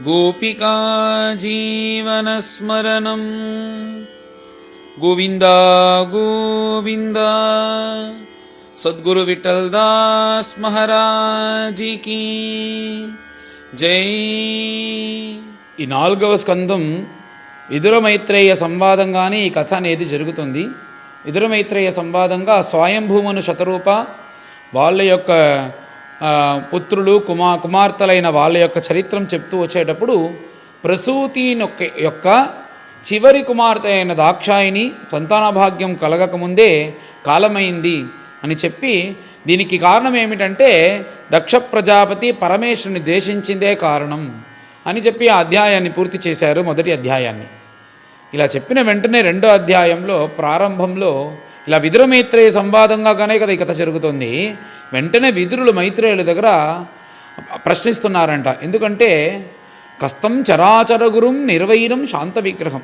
गोपिका जीवनस्मरणं गोविंद गोविंद सद्गुरु विठलदास महाराज की जय। ఈ 4వ స్కందం విదుర మైత్రేయ సంవాదంగానే ఈ కథ అనేది జరుగుతుంది. విదుర మైత్రేయ సంవాదంగా స్వయంభూమను శతరూప వాళ్ళ యొక్క పుత్రులు కుమార్తెలైన వాళ్ళ యొక్క చరిత్రం చెప్తూ వచ్చేటప్పుడు ప్రసూతి యొక్క చివరి కుమార్తె అయిన దాక్షాయిని సంతానభాగ్యం కలగకముందే కాలమైంది అని చెప్పి, దీనికి కారణం ఏమిటంటే దక్ష ప్రజాపతి పరమేశ్వరుని ద్వేషించిందే కారణం అని చెప్పి ఆ అధ్యాయాన్ని పూర్తి చేశారు. మొదటి అధ్యాయాన్ని ఇలా చెప్పిన వెంటనే 2వ అధ్యాయంలో ప్రారంభంలో ఇలా విదుర మైత్రేయ సంవాదంగానే కదా ఈ కథ జరుగుతుంది. వెంటనే విదురులు మైత్రేయుల దగ్గర ప్రశ్నిస్తున్నారంట. ఎందుకంటే కస్తం చరాచర గురుం నిర్వైరం శాంత విగ్రహం,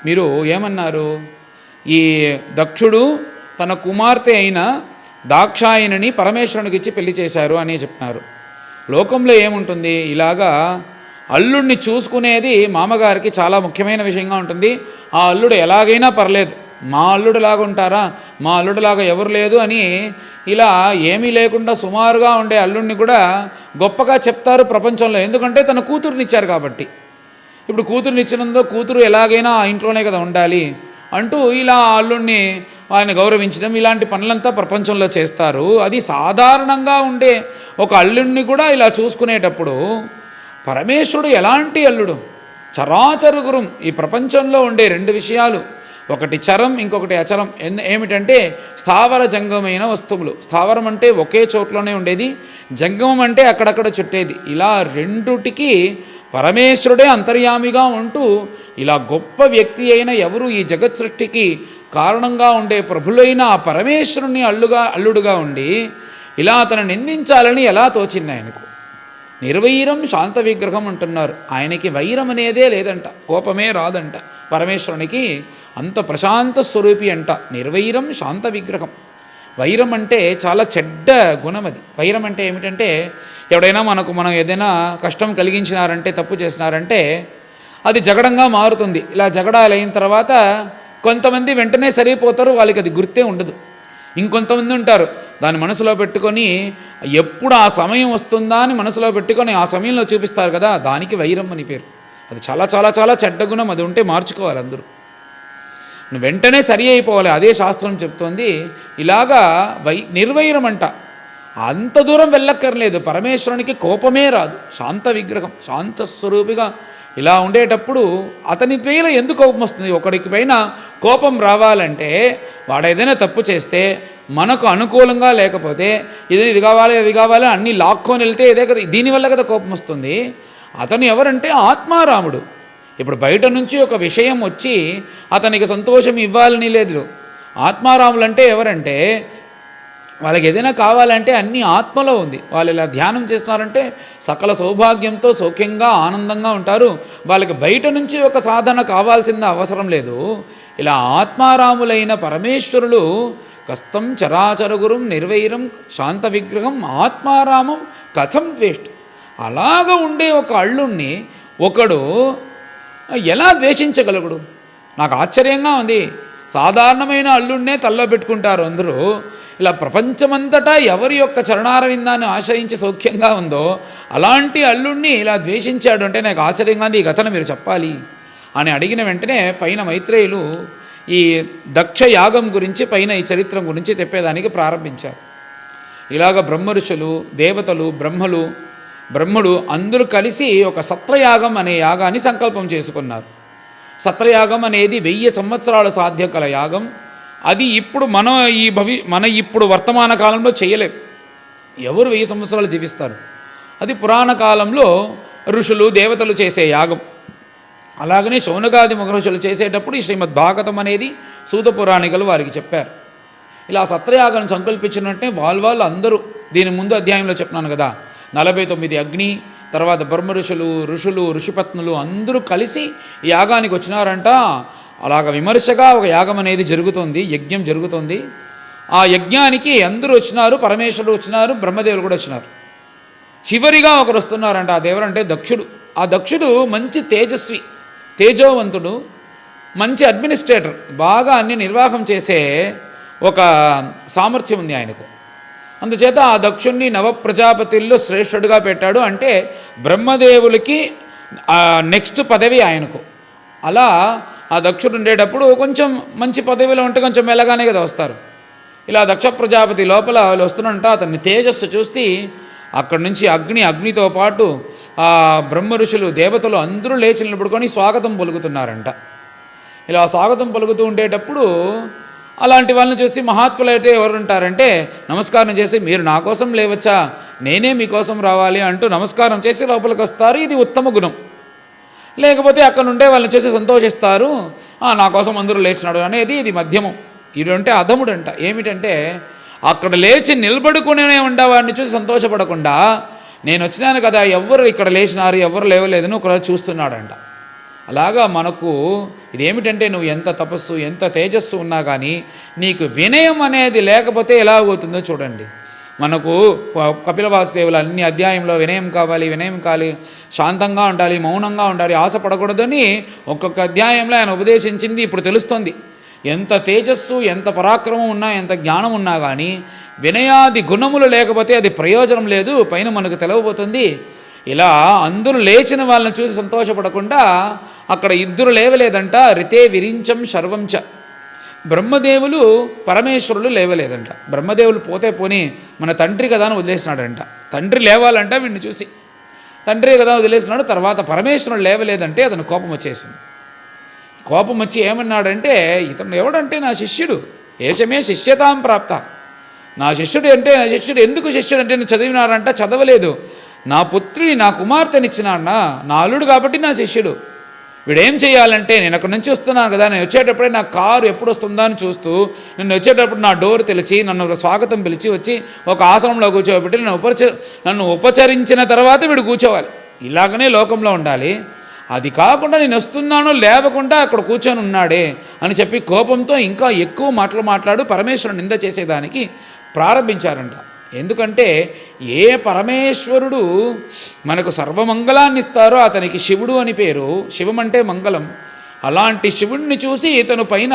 మీరు ఏమన్నారు, ఈ దక్షుడు తన కుమార్తె అయిన దాక్షాయనిని పరమేశ్వరునికి ఇచ్చి పెళ్లి చేశారు అని చెప్పినారు. లోకంలో ఏముంటుంది, ఇలాగా అల్లుడిని చూసుకునేది మామగారికి చాలా ముఖ్యమైన విషయంగా ఉంటుంది. ఆ అల్లుడు ఎలాగైనా పర్లేదు, మా అల్లుడులాగా ఉంటారా, మా అల్లుడులాగా ఎవరు లేదు అని ఇలా ఏమీ లేకుండా సుమారుగా ఉండే అల్లుడిని కూడా గొప్పగా చెప్తారు ప్రపంచంలో. ఎందుకంటే తన కూతురునిచ్చారు కాబట్టి. ఇప్పుడు కూతురునిచ్చినందుకు కూతురు ఎలాగైనా ఆ ఇంట్లోనే కదా ఉండాలి అంటూ ఇలా అల్లుడిని ఆయన గౌరవించడం, ఇలాంటి పనులంతా ప్రపంచంలో చేస్తారు. అది సాధారణంగా ఉండే ఒక అల్లుడిని కూడా ఇలా చూసుకునేటప్పుడు పరమేశ్వరుడు ఎలాంటి అల్లుడు, చరాచర గురుం, ఈ ప్రపంచంలో ఉండే 2 విషయాలు, ఒకటి చరం ఇంకొకటి అచరం. ఏమిటంటే స్థావర జంగమైన వస్తువులు. స్థావరం అంటే ఒకే చోట్లోనే ఉండేది, జంగమం అంటే అక్కడక్కడ చుట్టేది. ఇలా రెండుటికి పరమేశ్వరుడే అంతర్యామిగా ఉంటూ ఇలా గొప్ప వ్యక్తి అయిన ఎవరు ఈ జగత్ సృష్టికి కారణంగా ఉండే ప్రభులైన ఆ పరమేశ్వరుని అల్లుడుగా ఉండి ఇలా అతను నిందించాలని ఎలా తోచింది ఆయనకు. నిర్వైరం శాంత విగ్రహం అంటున్నారు. ఆయనకి వైరం అనేదే లేదంట, కోపమే రాదంట. పరమేశ్వరునికి అంత ప్రశాంత స్వరూపి అంట. నిర్వైరం శాంత విగ్రహం. వైరం అంటే చాలా చెడ్డ గుణం అది. వైరం అంటే ఏమిటంటే ఎవడైనా మనం ఏదైనా కష్టం కలిగించినారంటే, తప్పు చేసినారంటే అది జగడంగా మారుతుంది. ఇలా జగడాలు అయిన తర్వాత కొంతమంది వెంటనే సరిపోతారు, వాళ్ళకి అది గుర్తే ఉండదు. ఇంకొంతమంది ఉంటారు దాన్ని మనసులో పెట్టుకొని ఎప్పుడు ఆ సమయం వస్తుందా అని మనసులో పెట్టుకొని ఆ సమయంలో చూపిస్తారు కదా, దానికి వైరం అని పేరు. అది చాలా చాలా చాలా చెడ్డ గుణం. అది ఉంటే మార్చుకోవాలి అందరూ, వెంటనే సరి అయిపోవాలి. అదే శాస్త్రం చెప్తోంది. ఇలాగా నిర్వైరం అంట. అంత దూరం వెళ్ళక్కర్లేదు, పరమేశ్వరునికి కోపమే రాదు. శాంత విగ్రహం, శాంత స్వరూపిగా ఇలా ఉండేటప్పుడు అతని పైన ఎందుకు కోపం వస్తుంది? ఒకడికి పైన కోపం రావాలంటే వాడు ఏదైనా తప్పు చేస్తే మనకు అనుకూలంగా లేకపోతే ఇది కావాలి అది కావాలి అన్నీ లాక్కొని వెళ్తే ఇదే కదా, దీనివల్ల కదా కోపం వస్తుంది. అతను ఎవరంటే ఆత్మారాముడు. ఇప్పుడు బయట నుంచి ఒక విషయం వచ్చి అతనికి సంతోషం ఇవ్వాలని లేదు. ఆత్మారాములు అంటే ఎవరంటే వాళ్ళకి ఏదైనా కావాలంటే అన్నీ ఆత్మలో ఉంది. వాళ్ళు ఇలా ధ్యానం చేస్తున్నారంటే సకల సౌభాగ్యంతో సౌఖ్యంగా ఆనందంగా ఉంటారు. వాళ్ళకి బయట నుంచి ఒక సాధన కావాల్సిన అవసరం లేదు. ఇలా ఆత్మారాములైన పరమేశ్వరులు కస్తం చరాచర గురుం నిర్వైరం శాంత విగ్రహం ఆత్మారామం కథం ద్వేష్ట. అలాగ ఉండే ఒక అల్లుణ్ణి ఒకడు ఎలా ద్వేషించగలగుడు? నాకు ఆశ్చర్యంగా ఉంది. సాధారణమైన అల్లుడినే తల్లో పెట్టుకుంటారు అందరూ. ఇలా ప్రపంచమంతటా ఎవరి యొక్క చరణారవిందాన్ని ఆశ్రయించి సౌఖ్యంగా ఉందో అలాంటి అల్లుడిని ఇలా ద్వేషించాడు అంటే నాకు ఆశ్చర్యంగా ఉంది. ఈ కథను మీరు చెప్పాలి అని అడిగిన వెంటనే పైన మైత్రేయులు ఈ దక్ష యాగం గురించి, పైన ఈ చరిత్రం గురించి చెప్పేదానికి ప్రారంభించారు. ఇలాగ బ్రహ్మఋషులు, దేవతలు, బ్రహ్ముడు అందరూ కలిసి ఒక సత్రయాగం అనే యాగాన్ని సంకల్పం చేసుకున్నారు. సత్రయాగం అనేది 1000 సంవత్సరాలు సాధ్యం కల యాగం. అది ఇప్పుడు మన ఇప్పుడు వర్తమాన కాలంలో చేయలేం. ఎవరు 1000 సంవత్సరాలు జీవిస్తారు? అది పురాణ కాలంలో ఋషులు, దేవతలు చేసే యాగం. అలాగనే శౌనకాది మహర్షులు చేసేటప్పుడు ఈ శ్రీమద్ భాగవతం అనేది సూత పురాణికులు వారికి చెప్పారు. ఇలా సత్రయాగం సంకల్పించినట్టే వాళ్ళు అందరూ, దీని ముందు అధ్యాయంలో చెప్పినాను కదా, 49 అగ్ని, తర్వాత బ్రహ్మ ఋషులు, ఋషిపత్నులు అందరూ కలిసి ఈ యాగానికి వచ్చినారంట. అలాగ విమర్శగా ఒక యాగం అనేది జరుగుతుంది, యజ్ఞం జరుగుతుంది. ఆ యజ్ఞానికి అందరూ వచ్చినారు, పరమేశ్వరుడు వచ్చినారు, బ్రహ్మదేవులు కూడా వచ్చినారు. చివరిగా ఒకరు వస్తున్నారంట. ఆ దేవుడు అంటే దక్షుడు. ఆ దక్షుడు మంచి తేజస్వి, తేజోవంతుడు, మంచి అడ్మినిస్ట్రేటర్, బాగా అన్ని నిర్వాహం చేసే ఒక సామర్థ్యం ఉంది ఆయనకు. అందుచేత ఆ దక్షుణ్ణి నవప్రజాపతుల్లో శ్రేష్ఠుడిగా పెట్టాడు. అంటే బ్రహ్మదేవులకి నెక్స్ట్ పదవి ఆయనకు. అలా ఆ దక్షుడు ఉండేటప్పుడు కొంచెం మంచి పదవిలో ఉంటే కొంచెం మెల్లగానే కదా వస్తారు. ఇలా దక్ష ప్రజాపతి లోపల వాళ్ళు వస్తున్నంట అతన్ని తేజస్సు చూసి అక్కడి నుంచి అగ్నితో పాటు ఆ బ్రహ్మ ఋషులు, దేవతలు అందరూ లేచి నిలబడుకొని స్వాగతం పలుకుతున్నారంట. ఇలా స్వాగతం పలుకుతూ ఉండేటప్పుడు అలాంటి వాళ్ళని చూసి మహాత్ములు అయితే ఎవరు ఉంటారంటే నమస్కారం చేసి, మీరు నా కోసం లేవచ్చా, నేనే మీకోసం రావాలి అంటూ నమస్కారం చేసి లోపలికి వస్తారు. ఇది ఉత్తమ గుణం. లేకపోతే అక్కడ ఉండే వాళ్ళని చూసి సంతోషిస్తారు, నా కోసం అందరూ లేచినాడు అనేది ఇది మధ్యమం. ఇది అంటే అధముడు అంట. ఏమిటంటే అక్కడ లేచి నిలబడుకునే ఉండేవాడిని చూసి సంతోషపడకుండా, నేను వచ్చినాను కదా, ఎవరు ఇక్కడ లేచినారు, ఎవరు లేవలేదని ఒకరోజు చూస్తున్నాడంట. అలాగా మనకు ఇదేమిటంటే నువ్వు ఎంత తపస్సు, ఎంత తేజస్సు ఉన్నా కానీ నీకు వినయం అనేది లేకపోతే ఎలా అవుతుందో చూడండి. మనకు కపిల వాసుదేవులు అన్ని అధ్యాయంలో వినయం కావాలి, శాంతంగా ఉండాలి, మౌనంగా ఉండాలి, ఆశపడకూడదని ఒక్కొక్క అధ్యాయంలో ఆయన ఉపదేశించింది ఇప్పుడు తెలుస్తుంది. ఎంత తేజస్సు, ఎంత పరాక్రమం ఉన్నా, ఎంత జ్ఞానం ఉన్నా కానీ వినయాది గుణములు లేకపోతే అది ప్రయోజనం లేదు, పైన మనకు తెలవబోతుంది. ఇలా అందరూ లేచిన వాళ్ళని చూసి సంతోషపడకుండా అక్కడ ఇద్దరు లేవలేదంట. రితే విరించం శర్వంచ. బ్రహ్మదేవులు పరమేశ్వరులు లేవలేదంట. బ్రహ్మదేవులు పోతే పోని మన తండ్రి కదా అని వదిలేసినాడంట. తండ్రి లేవాలంట వీడిని చూసి, తండ్రి కదా వదిలేసినాడు. తర్వాత పరమేశ్వరుడు లేవలేదంటే అతను కోపం వచ్చేసింది. కోపం వచ్చి ఏమన్నాడంటే, ఇతను ఎవడంటే నా శిష్యుడు, ఏషమే శిష్యతాం ప్రాప్త, నా శిష్యుడు అంటే నా శిష్యుడు. ఎందుకు శిష్యుడు అంటే నేను చదివినాడంట, చదవలేదు. నా పుత్రిని, నా కుమార్తెనిచ్చినాడా, నా అల్లుడు కాబట్టి నా శిష్యుడు. వీడేం చేయాలంటే, నేను అక్కడి నుంచి వస్తున్నాను కదా, నేను వచ్చేటప్పుడే నా కారు ఎప్పుడు వస్తుందా అని చూస్తూ, నన్ను వచ్చేటప్పుడు నా డోర్ తెలిసి నన్ను స్వాగతం పిలిచి వచ్చి ఒక ఆసనంలో కూర్చోబెట్టి నన్ను ఉపచరించిన తర్వాత వీడు కూర్చోవాలి. ఇలాగనే లోకంలో ఉండాలి. అది కాకుండా నేను వస్తున్నాను లేవకుండా అక్కడ కూర్చొని ఉన్నాడే అని చెప్పి కోపంతో ఇంకా ఎక్కువ మాటలు మాట్లాడు పరమేశ్వరుని నింద చేసేదానికి ప్రారంభించారంట. ఎందుకంటే ఏ పరమేశ్వరుడు మనకు సర్వమంగళాన్ని ఇస్తారో అతనికి శివుడు అని పేరు. శివం అంటే మంగళం. అలాంటి శివుడిని చూసి ఇతను పైన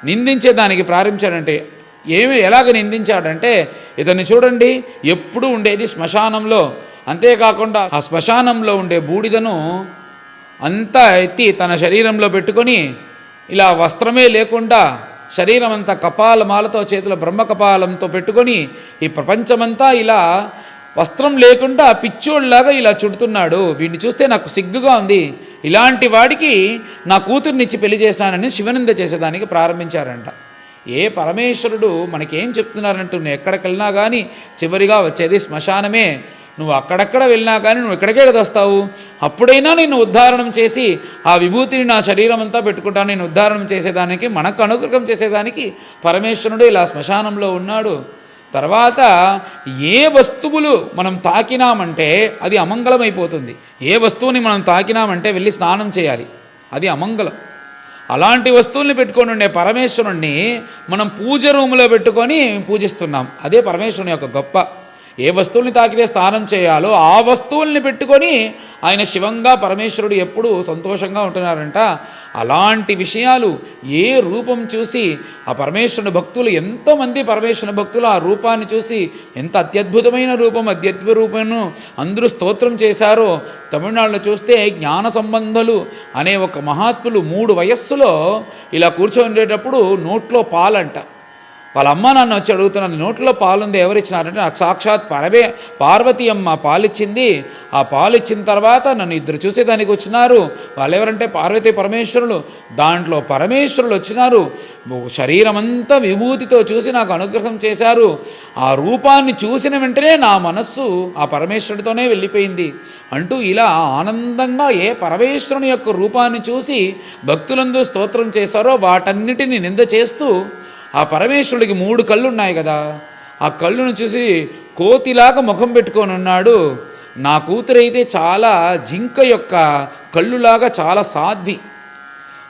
నిందించేదానికి ప్రారంభించాడంటే ఎలాగ నిందించాడంటే, ఇతన్ని చూడండి, ఎప్పుడు ఉండేది శ్మశానంలో, అంతేకాకుండా ఆ శ్మశానంలో ఉండే బూడిదను అంతా ఎత్తి తన శరీరంలో పెట్టుకొని ఇలా వస్త్రమే లేకుండా శరీరం అంతా కపాలమాలతో, చేతుల బ్రహ్మకపాలంతో పెట్టుకొని ఈ ప్రపంచమంతా ఇలా వస్త్రం లేకుండా పిచ్చోళ్ళలాగా ఇలా చుడుతున్నాడు. వీడిని చూస్తే నాకు సిగ్గుగా ఉంది. ఇలాంటి వాడికి నా కూతుర్నిచ్చి పెళ్లి చేస్తానని శివనింద చేసేదానికి ప్రారంభించారంట. ఏ పరమేశ్వరుడు మనకేం చెప్తున్నారంటూ, నువ్వు ఎక్కడికి వెళ్ళినా కానీ చివరిగా వచ్చేది శ్మశానమే. నువ్వు అక్కడక్కడ వెళ్ళినా కానీ నువ్వు ఇక్కడికే కదా వస్తావు. అప్పుడైనా నేను ఉద్ధారణం చేసి ఆ విభూతిని నా శరీరం అంతా పెట్టుకుంటాను. నేను ఉద్ధారణం చేసేదానికి, మనకు అనుగ్రహం చేసేదానికి పరమేశ్వరుడు ఇలా శ్మశానంలో ఉన్నాడు. తర్వాత ఏ వస్తువులు మనం తాకినామంటే అది అమంగళమైపోతుంది. ఏ వస్తువుని మనం తాకినామంటే వెళ్ళి స్నానం చేయాలి, అది అమంగళం. అలాంటి వస్తువుల్ని పెట్టుకొని ఉండే పరమేశ్వరుణ్ణి మనం పూజ రూములో పెట్టుకొని పూజిస్తున్నాం. అదే పరమేశ్వరుని యొక్క గొప్ప. ఏ వస్తువుల్ని తాకితే స్నానం చేయాలో ఆ వస్తువుల్ని పెట్టుకొని ఆయన శివంగా పరమేశ్వరుడు ఎప్పుడూ సంతోషంగా ఉంటున్నారంట. అలాంటి విషయాలు ఏ రూపం చూసి ఆ పరమేశ్వరుని భక్తులు, ఎంతోమంది పరమేశ్వరుని భక్తులు ఆ రూపాన్ని చూసి ఎంత అత్యద్భుతమైన రూపం, అత్యద్భుత రూపంను అందరూ స్తోత్రం చేశారో. తమిళనాడులో చూస్తే జ్ఞాన సంబంధులు అనే ఒక మహాత్ములు 3 వయస్సులో ఇలా కూర్చోండేటప్పుడు నోట్లో పాలంట. వాళ్ళ అమ్మ నాన్న వచ్చి అడుగుతున్నాను, నోట్లో పాలుంది ఎవరిచ్చినారంటే, నాకు సాక్షాత్ పార్వతీ అమ్మ పాలిచ్చింది. ఆ పాలిచ్చిన తర్వాత నన్ను ఇద్దరు చూసేదానికి వచ్చినారు. వాళ్ళు ఎవరంటే పార్వతీ పరమేశ్వరులు. దాంట్లో పరమేశ్వరులు వచ్చినారు, శరీరం అంతా విభూతితో చూసి నాకు అనుగ్రహం చేశారు. ఆ రూపాన్ని చూసిన వెంటనే నా మనస్సు ఆ పరమేశ్వరుడితోనే వెళ్ళిపోయింది అంటూ ఇలా ఆనందంగా ఏ పరమేశ్వరుని యొక్క రూపాన్ని చూసి భక్తులందరూ స్తోత్రం చేశారో వాటన్నిటిని నింద చేస్తూ, ఆ పరమేశ్వరుడికి 3 కళ్ళు ఉన్నాయి కదా, ఆ కళ్ళును చూసి కోతిలాగా ముఖం పెట్టుకొని ఉన్నాడు. నా కూతురైతే చాలా జింక యొక్క కళ్ళులాగా చాలా సాధ్వి.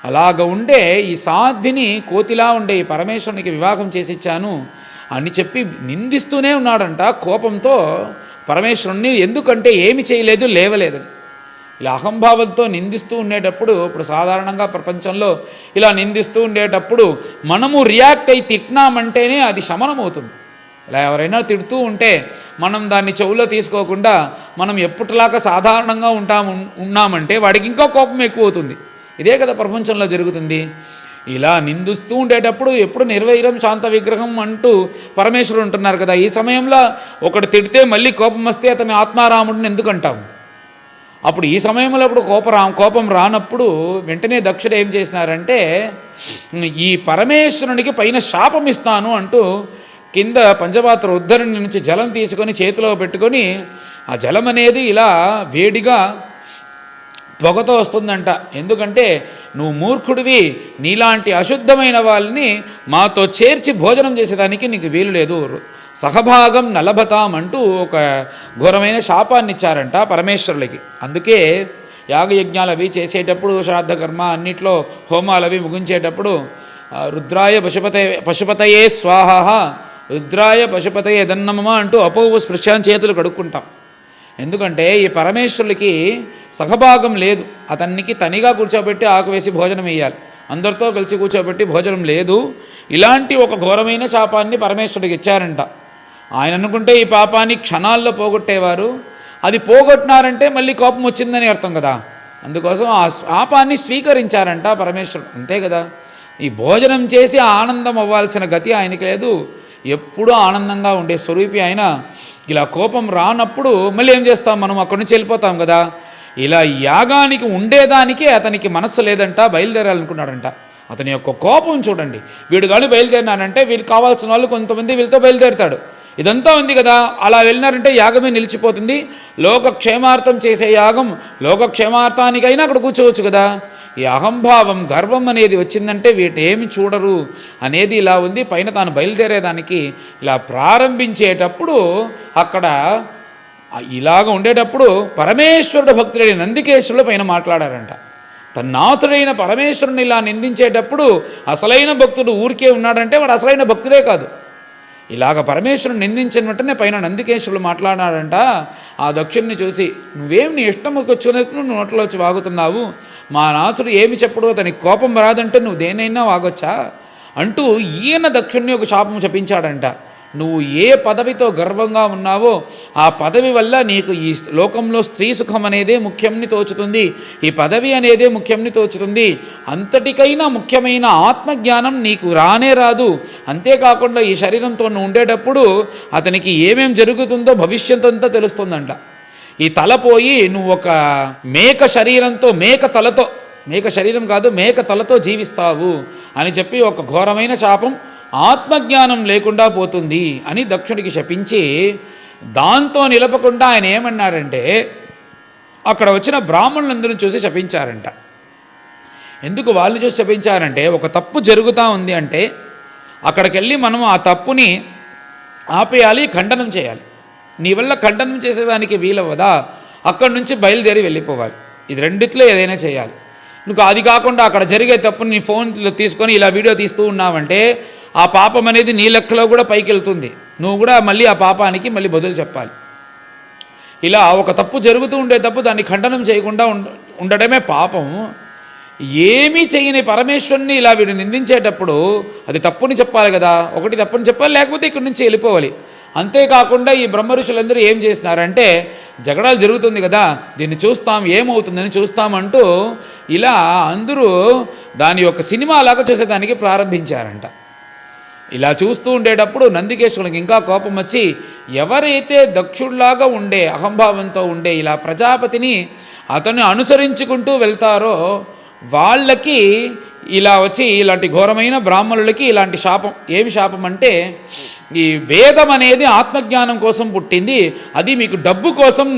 అలాగ ఉండే ఈ సాధ్విని, కోతిలా ఉండే ఈ పరమేశ్వరునికి వివాహం చేసిచ్చాను అని చెప్పి నిందిస్తూనే ఉన్నాడంట కోపంతో పరమేశ్వరుణ్ణి. ఎందుకంటే ఏమి చేయలేదు, లేవలేదని. ఇలా అహంభావంతో నిందిస్తూ ఉండేటప్పుడు, ఇప్పుడు సాధారణంగా ప్రపంచంలో ఇలా నిందిస్తూ ఉండేటప్పుడు మనము రియాక్ట్ అయి తిట్టినామంటేనే అది శమనం అవుతుంది. ఇలా ఎవరైనా తిడుతూ ఉంటే మనం దాన్ని చెవులో తీసుకోకుండా మనం ఎప్పటిలాగా సాధారణంగా ఉన్నామంటే వాడికి ఇంకా కోపం ఎక్కువ అవుతుంది. ఇదే కదా ప్రపంచంలో జరుగుతుంది. ఇలా నిందిస్తూ ఉండేటప్పుడు ఎప్పుడు నిర్వైరం శాంత విగ్రహం అంటూ పరమేశ్వరుడు ఉంటున్నారు కదా. ఈ సమయంలో ఒకటి తిడితే మళ్ళీ కోపం వస్తే అతని ఆత్మారాముడిని ఎందుకు అంటాం? అప్పుడు ఈ సమయంలో అప్పుడు కోపం రానప్పుడు వెంటనే దక్షుడు ఏం చేసినారంటే, ఈ పరమేశ్వరునికి పైన శాపం ఇస్తాను అంటూ కింద పంచపాత్ర ఉద్ధరణి నుంచి జలం తీసుకొని చేతిలో పెట్టుకొని, ఆ జలం అనేది ఇలా వేడిగా పొగతో వస్తుందంట. ఎందుకంటే నువ్వు మూర్ఖుడివి, నీలాంటి అశుద్ధమైన వాళ్ళని మాతో చేర్చి భోజనం చేసేదానికి నీకు వీలు లేదు, సహభాగం నలభతాం అంటూ ఒక ఘోరమైన శాపాన్ని ఇచ్చారంట పరమేశ్వరులకి. అందుకే యాగయజ్ఞాలు అవి చేసేటప్పుడు, శ్రాద్ధ కర్మ అన్నిట్లో హోమాలు అవి ముగించేటప్పుడు రుద్రాయ పశుపతయే స్వాహ, రుద్రాయ పశుపతయే దన్నమమ అంటూ అపోవ స్పృశ్యాన్ని చేతులు కడుక్కుంటాం. ఎందుకంటే ఈ పరమేశ్వరులకి సహభాగం లేదు. అతనికి తనిగా కూర్చోబెట్టి ఆకు వేసి భోజనం వేయాలి, అందరితో కలిసి కూర్చోబెట్టి భోజనం లేదు. ఇలాంటి ఒక ఘోరమైన శాపాన్ని పరమేశ్వరుడికి ఇచ్చారంట. ఆయన అనుకుంటే ఈ పాపాన్ని క్షణాల్లో పోగొట్టేవారు. అది పోగొట్టినారంటే మళ్ళీ కోపం వచ్చిందని అర్థం కదా. అందుకోసం ఆ శాపాన్ని స్వీకరించారంట పరమేశ్వరుడు. అంతే కదా. ఈ భోజనం చేసి ఆనందం అవ్వాల్సిన గతి ఆయనకి లేదు. ఎప్పుడూ ఆనందంగా ఉండే స్వరూపి ఆయన. ఇలా కోపం రానప్పుడు మళ్ళీ ఏం చేస్తాం, మనం అక్కడి నుంచి వెళ్ళిపోతాం కదా. ఇలా యాగానికి ఉండేదానికే అతనికి మనస్సు లేదంట, బయలుదేరాలనుకున్నాడంట. అతని యొక్క కోపం చూడండి. వీడు కానీ బయలుదేరినానంటే వీడికి కావాల్సిన వాళ్ళు కొంతమంది వీళ్ళతో బయలుదేరుతాడు. ఇదంతా ఉంది కదా. అలా వెళ్ళినారంటే యాగమే నిలిచిపోతుంది. లోకక్షేమార్థం చేసే యాగం లోకక్షేమార్థానికైనా అక్కడ కూర్చోవచ్చు కదా. ఈ అహంభావం, గర్వం అనేది వచ్చిందంటే వీటేమి చూడరు అనేది ఇలా ఉంది. పైన తాను బయలుదేరేదానికి ఇలా ప్రారంభించేటప్పుడు అక్కడ ఇలాగ ఉండేటప్పుడు పరమేశ్వరుడు భక్తుడైన నందికేశ్వరుడు పైన మాట్లాడారంట. తన్నాతుడైన పరమేశ్వరుని ఇలా నిందించేటప్పుడు అసలైన భక్తుడు ఊరికే ఉన్నాడంటే వాడు అసలైన భక్తుడే కాదు. ఇలాగ పరమేశ్వరుని నిందించిన వెంటనే పైన నందికేశ్వరుడు మాట్లాడాడంట. ఆ దక్షుడిని చూసి, నువ్వేం నీ ఇష్టంకి వచ్చినట్టు నువ్వు నోట్లో వచ్చి వాగుతున్నావు, మా నాథుడు ఏమి చెప్పడు, అతనికి కోపం రాదంటే నువ్వు దేనైనా వాగొచ్చా అంటూ ఈయన దక్షుడిని ఒక శాపం చెప్పించాడంట. నువ్వు ఏ పదవితో గర్వంగా ఉన్నావో ఆ పదవి వల్ల నీకు ఈ లోకంలో స్త్రీ సుఖం అనేదే ముఖ్యంని తోచుతుంది, ఈ పదవి అనేదే ముఖ్యంని తోచుతుంది. అంతటికైనా ముఖ్యమైన ఆత్మజ్ఞానం నీకు రానే రాదు. అంతేకాకుండా ఈ శరీరంతో నువ్వు ఉండేటప్పుడు అతనికి ఏమేం జరుగుతుందో భవిష్యత్ అంతా తెలుస్తుందంట. ఈ తల పోయి నువ్వు ఒక మేక శరీరంతో, మేక శరీరం కాదు మేక తలతో జీవిస్తావు అని చెప్పి ఒక ఘోరమైన శాపం, ఆత్మజ్ఞానం లేకుండా పోతుంది అని దక్షుడికి శపించి, దాంతో నిలపకుండా ఆయన ఏమన్నారంటే అక్కడ వచ్చిన బ్రాహ్మణులందరూ చూసి శపించారంట. ఎందుకు వాళ్ళు చూసి శపించారంటే, ఒక తప్పు జరుగుతూ ఉంది అంటే అక్కడికి వెళ్ళి మనం ఆ తప్పుని ఆపేయాలి, ఖండనం చేయాలి. నీ వల్ల ఖండనం చేసేదానికి వీలవ్వదా, అక్కడి నుంచి బయలుదేరి వెళ్ళిపోవాలి. ఇది రెండిట్లో ఏదైనా చేయాలి. నువ్వు అది కాకుండా అక్కడ జరిగే తప్పుని నీ ఫోన్లో తీసుకొని ఇలా వీడియో తీస్తూ ఉన్నావంటే ఆ పాపం అనేది నీ లెక్కలో కూడా పైకి వెళ్తుంది. నువ్వు కూడా మళ్ళీ ఆ పాపానికి మళ్ళీ బదులు చెప్పాలి. ఇలా ఒక తప్పు జరుగుతూ ఉండే తప్పు దాన్ని ఖండనం చేయకుండా ఉండడమే పాపం. ఏమీ చేయని పరమేశ్వరుని ఇలా వీడు నిందించేటప్పుడు అది తప్పుని చెప్పాలి కదా. ఒకటి తప్పుని చెప్పాలి, లేకపోతే ఇక్కడి నుంచి వెళ్ళిపోవాలి. అంతేకాకుండా ఈ బ్రహ్మ ఋషులందరూ ఏం చేస్తున్నారంటే, జగడాలు జరుగుతుంది కదా, దీన్ని చూస్తాం, ఏమవుతుందని చూస్తామంటూ ఇలా అందరూ దాని యొక్క సినిమాలాగా చూసేదానికి ప్రారంభించారంట. ఇలా చూస్తూ ఉండేటప్పుడు నందికేశ్వరునికి ఇంకా కోపం వచ్చి, ఎవరైతే దక్షుడిలాగా ఉండే అహంభావంతో ఉండే ఇలా ప్రజాపతిని అతన్ని అనుసరించుకుంటూ వెళ్తారో వాళ్ళకి ఇలా వచ్చి ఇలాంటి ఘోరమైన బ్రాహ్మణులకి ఇలాంటి శాపం. ఏమి శాపం అంటే, ఈ వేదం అనేది ఆత్మజ్ఞానం కోసం పుట్టింది, అది మీకు డబ్బు కోసం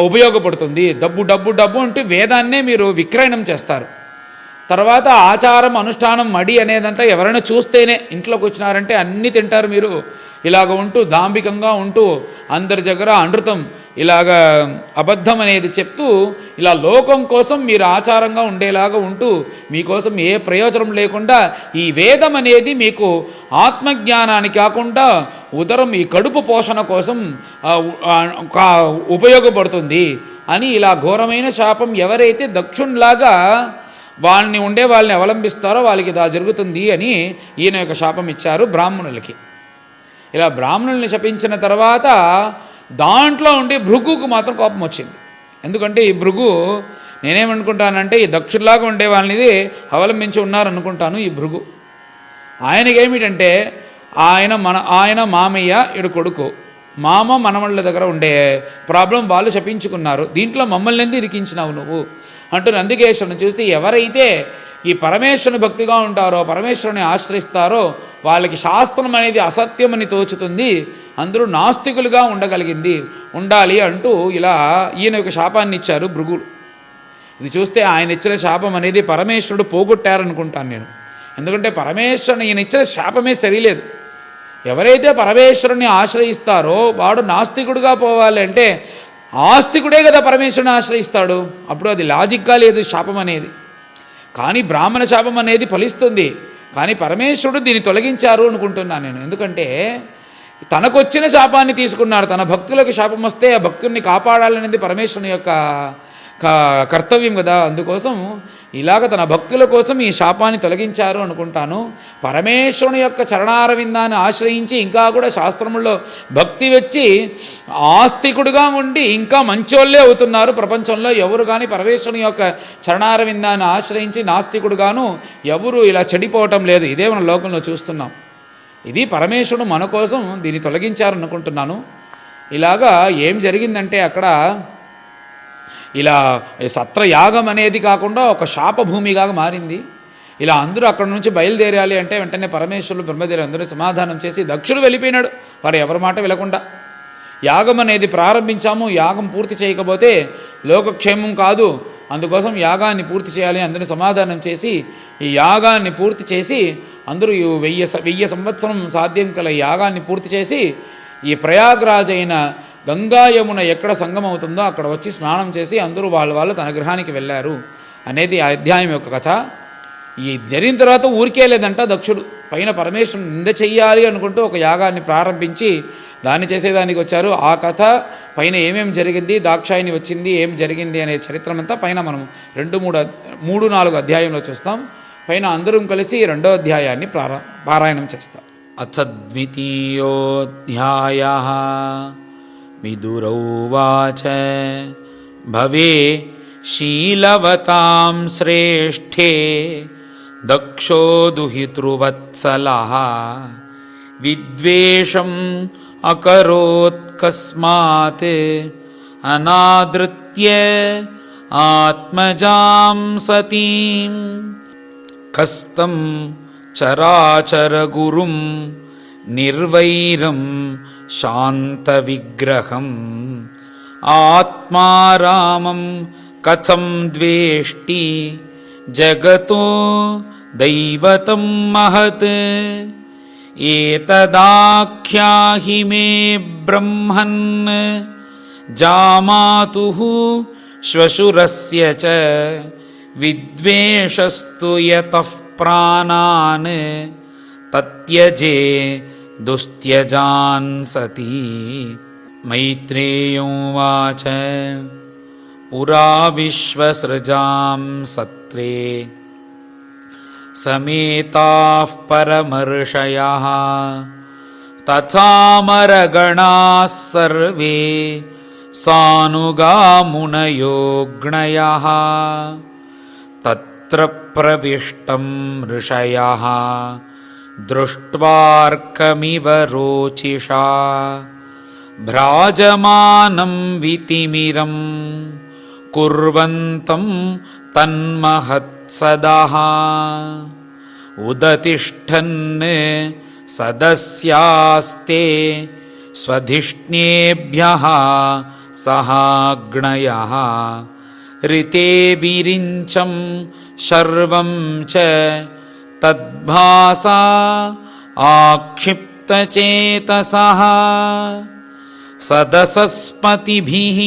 ఉపయోగపడుతుంది. డబ్బు అంటే వేదాన్నే మీరు విక్రయణం చేస్తారు. తర్వాత ఆచారం, అనుష్ఠానం, మడి అనేదంతా ఎవరైనా చూస్తేనే ఇంట్లోకి వచ్చినారంటే అన్నీ తింటారు మీరు. ఇలాగ ఉంటూ దాంభికంగా ఉంటూ అందరి దగ్గర అనృతం ఇలాగ అబద్ధం అనేది చెప్తూ ఇలా లోకం కోసం మీరు ఆచారంగా ఉండేలాగా ఉంటూ మీకోసం ఏ ప్రయోజనం లేకుండా ఈ వేదం అనేది మీకు ఆత్మజ్ఞానానికి కాకుండా ఉదరం ఈ కడుపు పోషణ కోసం ఉపయోగపడుతుంది అని ఇలా ఘోరమైన శాపం ఎవరైతే దక్షునిలాగా వాళ్ళని అవలంబిస్తారో వాళ్ళకి ఇలా జరుగుతుంది అని ఈయన యొక్క శాపం ఇచ్చారు బ్రాహ్మణులకి. ఇలా బ్రాహ్మణుల్ని శపించిన తర్వాత దాంట్లో ఉండి భృగుకు మాత్రం కోపం వచ్చింది. ఎందుకంటే ఈ భృగు నేనేమనుకుంటానంటే ఈ దక్షుల్లాగా ఉండే వాళ్ళని అవలంబించి ఉన్నారనుకుంటాను. ఈ భృగు ఆయనకేమిటంటే ఆయన మామయ్య ఇడు కొడుకు, మామ మనవళ్ళ దగ్గర ఉండే ప్రాబ్లం వాళ్ళు శపించుకున్నారు, దీంట్లో మమ్మల్ని ఎందుకు ఇరికించినావు నువ్వు అంటూ నందికేశ్వరుని చూసి ఎవరైతే ఈ పరమేశ్వరుని భక్తిగా ఉంటారో పరమేశ్వరుని ఆశ్రయిస్తారో వాళ్ళకి శాస్త్రం అనేది అసత్యమని తోచుతుంది, అందరూ నాస్తికులుగా ఉండాలి అంటూ ఇలా ఈయన యొక్క శాపాన్ని ఇచ్చారు భృగుడు. ఇది చూస్తే ఆయన ఇచ్చిన శాపం అనేది పరమేశ్వరుడు పోగొట్టారనుకుంటాను నేను. ఎందుకంటే పరమేశ్వరుని ఈయన ఇచ్చిన శాపమే సరిలేదు. ఎవరైతే పరమేశ్వరుని ఆశ్రయిస్తారో వాడు నాస్తికుడుగా పోవాలి అంటే ఆస్తికుడే కదా పరమేశ్వరుని ఆశ్రయిస్తాడు, అప్పుడు అది లాజిక్గా లేదు శాపం అనేది. కానీ బ్రాహ్మణ శాపం అనేది ఫలిస్తుంది, కానీ పరమేశ్వరుడు దీన్ని తొలగించారు అనుకుంటున్నాను నేను. ఎందుకంటే తనకొచ్చిన శాపాన్ని తీసుకున్నాడు, తన భక్తులకు శాపం వస్తే ఆ భక్తుల్ని కాపాడాలనేది పరమేశ్వరుని యొక్క కర్తవ్యం కదా. అందుకోసం ఇలాగ తన భక్తుల కోసం ఈ శాపాన్ని తొలగించారు అనుకుంటాను. పరమేశ్వరుని యొక్క చరణారవిందాన్ని ఆశ్రయించి ఇంకా కూడా శాస్త్రముల్లో భక్తి వచ్చి ఆస్తికుడుగా ఉండి ఇంకా మంచోళ్ళే అవుతున్నారు ప్రపంచంలో. ఎవరు కానీ పరమేశ్వరుని యొక్క చరణారవిందాన్ని ఆశ్రయించి నాస్తికుడుగాను ఎవరు ఇలా చెడిపోవటం లేదు. ఇదే మన లోకంలో చూస్తున్నాం. ఇది పరమేశ్వరుడు మన కోసం దీన్ని తొలగించారు అనుకుంటున్నాను. ఇలాగా ఏం జరిగిందంటే అక్కడ ఇలా సత్రయాగం అనేది కాకుండా ఒక శాపభూమిగా మారింది. ఇలా అందరూ అక్కడ నుంచి బయలుదేరాలి అంటే వెంటనే పరమేశ్వరులు బ్రహ్మదేవులు అందరూ సమాధానం చేసి దక్షుడు వెళ్ళిపోయినాడు, వారు ఎవరి మాట వినకుండా. యాగం అనేది ప్రారంభించాము, యాగం పూర్తి చేయకపోతే లోకక్షేమం కాదు, అందుకోసం యాగాన్ని పూర్తి చేయాలి అందరూ సమాధానం చేసి ఈ యాగాన్ని పూర్తి చేసి అందరూ 1000 సంవత్సరం సాధ్యం కల యాగాన్ని పూర్తి చేసి ఈ ప్రయాగ్రాజ్ అయిన గంగా యమున ఎక్కడ సంగమం అవుతుందో అక్కడ వచ్చి స్నానం చేసి అందరూ వాళ్ళు తన గృహానికి వెళ్ళారు అనేది ఆ అధ్యాయం యొక్క కథ. ఈ జరిగిన తర్వాత ఊరికే లేదంట దక్షుడు, పైన పరమేశ్వరుని నింద చెయ్యాలి అనుకుంటూ ఒక యాగాన్ని ప్రారంభించి దాన్ని చేసేదానికి వచ్చారు. ఆ కథ పైన ఏమేమి జరిగింది, దాక్షాయిని వచ్చింది, ఏం జరిగింది అనే చరిత్రమంతా పైన మనం 3-4 అధ్యాయంలో చూస్తాం. పైన అందరం కలిసి 2వ అధ్యాయాన్ని పారాయణం చేస్తాం. అథ ద్వితీయోऽధ్యాయः. విదురౌవాచ భవే శీలవతాం శ్రేష్ఠే దక్షో దుహితృవత్సలః విద్వేషం అకరోత్కస్మాత్ అనాదృత్య ఆత్మజాం సతీం కస్తం చరాచరగురుం నిర్వైరం శాంతవిగ్రహం ఆత్మారామం కథం ద్వేష్టి జగతో దైవతం మహత్ ఏతదాఖ్యాహి మే బ్రహ్మన్ జామాతుః శ్వశురస్య చ విద్వేషస్తు యతః ప్రాణాన్ తత్యజే దుస్త్యజాన్ సతీ. మైత్రేయోవాచ పురా విశ్వసృజాం సత్రే సమేతాః పరమర్షయః తథామరగణాః సర్వే సానుగామునయోగ్నయః తత్ర ప్రవిష్టం ఋషయః దృష్ట్వార్కమివ రోచిషా భ్రాజమానం వితిమిరం కుర్వంతం తన్మహత్సదః ఉదతిష్ఠన్ సదస్యాస్తే స్వధిష్ణ్యేభ్యః సహాగ్నయః రితే విరించం శర్వం చ తద్భాసా ఆక్షిప్తచేతసః సదసస్పతిభిః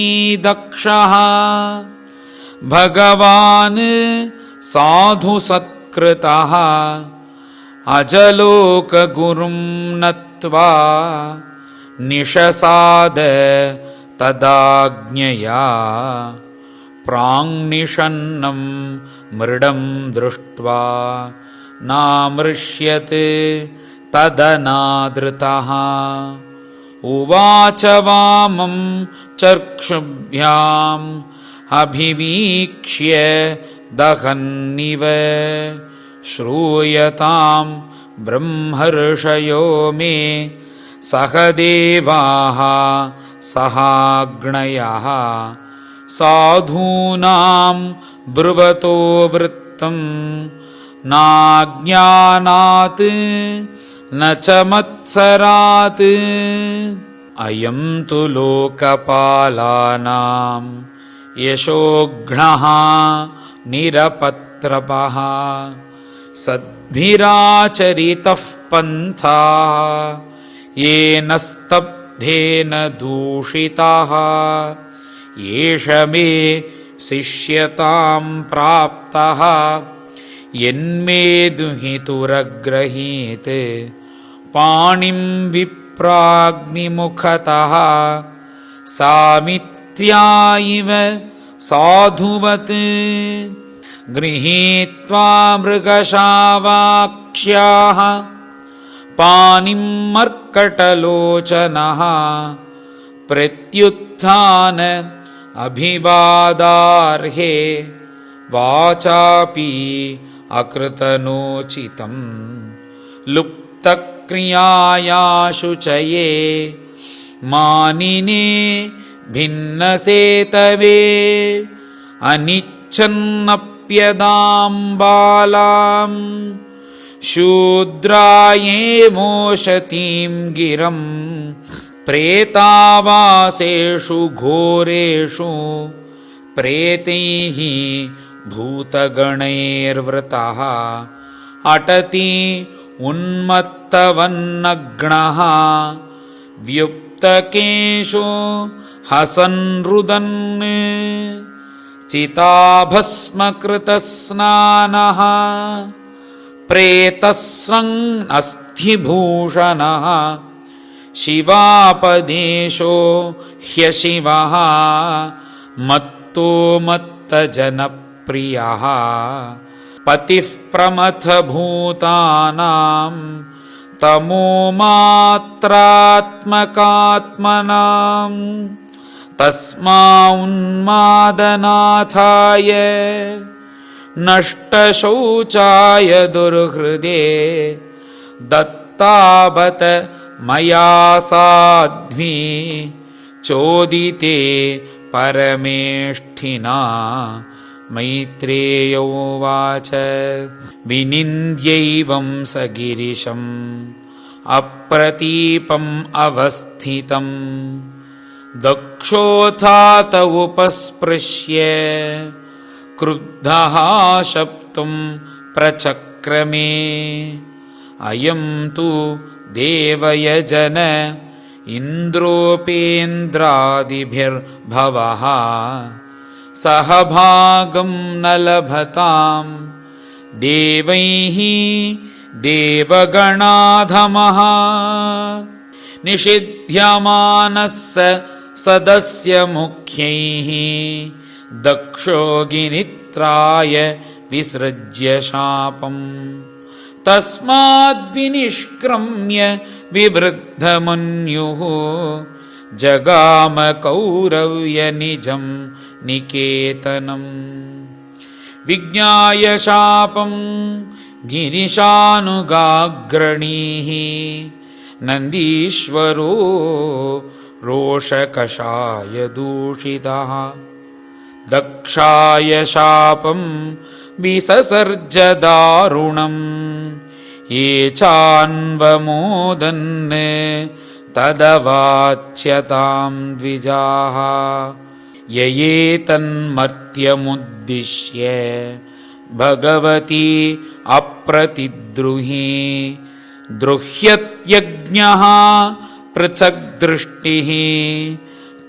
దక్షః భగవాన్ సాధు సత్కృతః అజలోకగురుం నత్వా నిషసాద तदाज्ञया प्राङ्निषन्नं मृडं दृष्ट्वा नामृष्यते तदनादृतः उवाच वामं चक्षुभ्याम् अभिवीक्ष्य दहन्निव श्रूयतां ब्रह्मर्षयो मे सह देवाः सहाग्नयः साधूनां ब्रुवतो वृत्तं नाज्ञानात् न च मत्सरात् अयं तु लोकपालानां यशोघ्नः निरपत्रपः सद्भिराचरितः पन्थाः येन स्तब्धेन दूषिताः एष मे शिष्यतां प्राप्तः यन्मे दुहितुरग्रहीते पाणिं विप्राग्निमुखतः सामित्र्या इव साधुवत् गृहीत्वा मृगशावाक्ष्याः पाणिं मर्कटलोचनः प्रत्युत्थान अभिवादार्हे वाचापि अकृतनोचितं लुप्तक्रियाया शुचये मानिने भिन्नसेतवे अनिच्छन्नप्यदां बालां शूद्राये मोषतीं गिरं प्रेतावासेषु घोरेषु प्रेतैः भूतगणैर्वृतः अटति उन्मत्तवन्नग्नः व्युप्तकेशो हसन् रुदन् चिताभस्मकृतस्नानः प्रेतस्रङ्नस्थिभूषणः शिवापदेशो ह्यशिवः मत्तो मत्तजनप्रियः पतिः प्रमथभूतानां तमोमात्रात्मकात्मनां तस्मान्मादनाथाय नष्टशौचाय दुर्हृदे दत्तावत मया साध्वी चोदिते परमेष्ठिना मैत्रेयोवाच विनिन्द्यैवं स गिरिशम् अप्रतीपम् अवस्थितम् दक्षोऽथात उपस्पृश्य क्रुद्धः शप्तुं प्रचक्रमे अयं तु देवयजन इन्द्रोपेन्द्रादिभिर्भवः सहभागं न लभतां देवैः देवगणाधमः निषिध्यमानः सदस्य मुख्यैः दक्षो गिनित्राय विसृज्य शापम् तस्माद्विनिष्क्रम्य विवृद्धमन्युः जगाम कौरव्यनिजं निकेतनम् विज्ञाय शापं गिरिशानुगाग्रणीः नन्दीश्वरो रोषकषाय दूषितः दक्षाय शापं विससर्ज दारुणम् ये चान्वमोदन् तदवाच्यतां द्विजाः ययेतन्मर्त्यमुद्दिश्य भगवती अप्रतिद्रुही द्रुह्यत्यज्ञः पृथग्दृष्टिः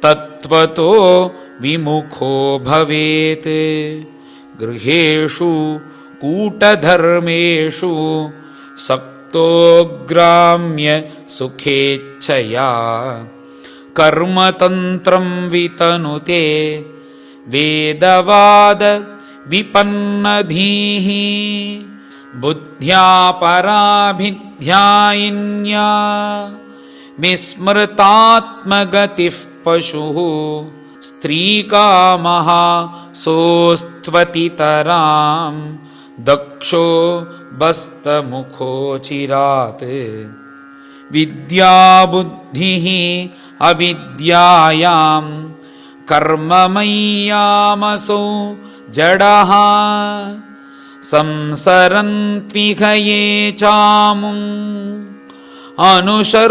तत्त्वतो विमुखो भवेत् गृहेषु कूटधर्मेषु सक्तो ग्राम्य सुखेच्छया कर्मतन्त्रं वितनुते वेदवाद विपन्नधीः बुद्ध्या पराभिध्यायिन्या विस्मृतात्मगतिः पशुः स्त्रीकामः सोऽस्त्वतितरां दक्षो बस्तमुखोचिरात् विद्याबुद्धिः अविद्यायां कर्ममय्यामसौ जडः संसरन्त्विह ये चामुम् अनुशर्वावमानिनं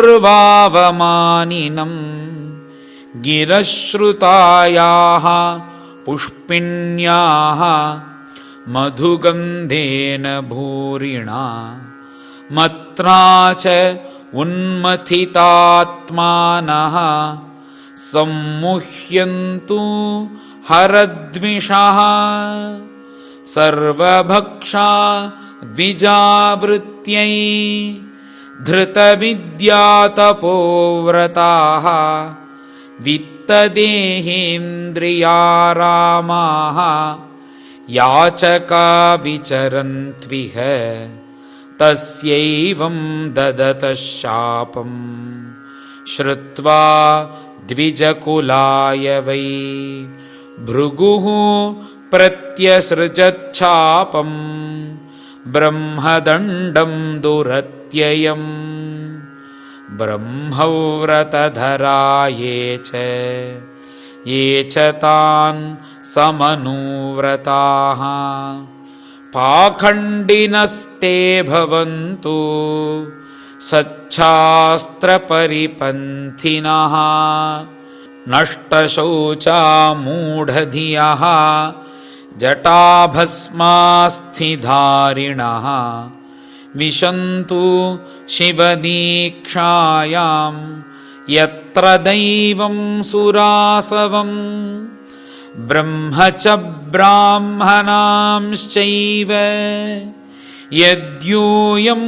गिरश्रुतायाः पुष्पिण्याः मधुगन्धेन भूरिणा मत्रा च उन्मथितात्मानः सम्मुह्यन्तु हरद्विषः सर्वभक्षा द्विजावृत्यै धृतविद्यातपोव्रताः वित्तदेहेन्द्रियारामाः याचका विचरन्त्विह तस्यैवं ददतः शापम् श्रुत्वा द्विजकुलाय वै भृगुः प्रत्यसृजच्छापं ब्रह्मदण्डं दुरत्ययम् ब्रह्मव्रतधरा ये च तान् समनुव्रताः पाखण्डिनस्ते भवन्तु सच्छास्त्रपरिपन्थिनः नष्टशौचा मूढधियः जटाभस्मास्थिधारिणः विशन्तु शिवदीक्षायां यत्र दैवं सुरासवं ब्रह्म च ब्राह्मणांश्चैव यद्यूयं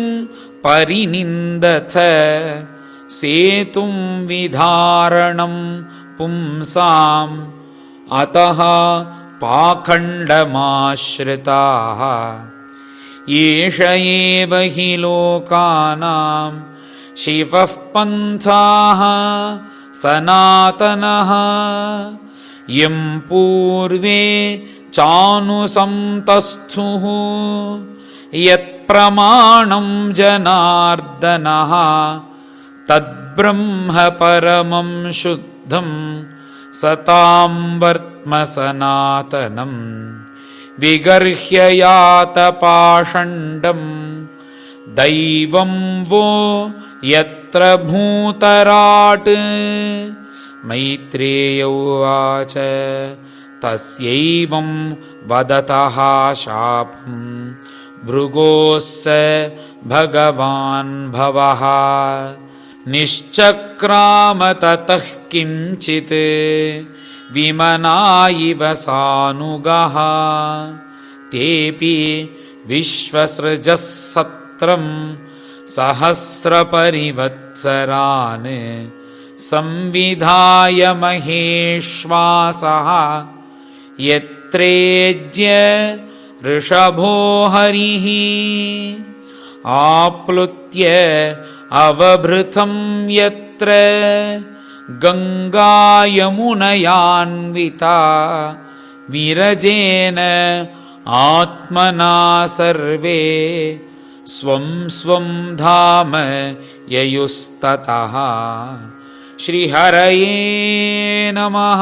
परिनिन्दथ सेतुं विधारणं पुंसाम् अतः पाखण्डमाश्रिताः एष एव हि लोकानां शिवः पन्थाः सनातनः यं पूर्वे चानुसन्तस्थुः यत्प्रमाणं जनार्दनः तद्ब्रह्म परमं शुद्धं सतां वर्त्म सनातनं विगर्ह्य यातपाषण्डं दैवं वो यत्र भूतराट् मैत्रेय उवाच तस्यैवं वदतः शापं भृगोश्च भगवान् भवः निश्चक्राम ततः किञ्चित् विमना इव सानुगः तेऽपि विश्वसृजः सत्रं सहस्रपरिवत्सरान् संविधाय महेश्वासः यत्रेज्य ऋषभो हरिः आप्लुत्य अवभृतं यत्र गङ्गा यमुनयान्विता विरजेन आत्मना सर्वे स्वं स्वं धाम ययुस्ततः श्रीहरये नमः।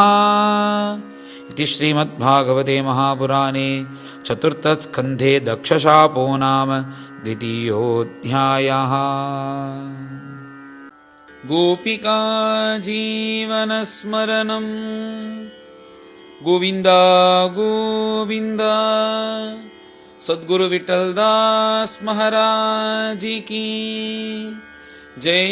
इति श्रीमद्भागवते महापुराणे चतुर्थस्कन्धे दक्षशापो नाम द्वितीयोऽध्यायः। गोपिका जीवनस्मरणं गोविन्द गोविन्द। सद्गुरु विठ्ठलदास महाराज की जय।